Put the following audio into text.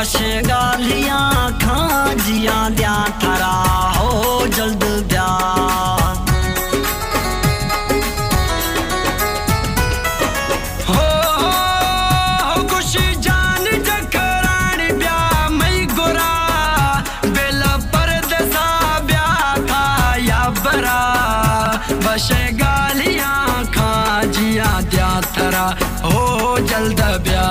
बस गालियां खा जिया द्या थारा हो जल्द ब्या हो खुशी जान जखरानी ब्या मई गोरा बेला परदेसा ब्या था या बरा बस गालियां खा जिया द्या थारा हो जल्द ब्या।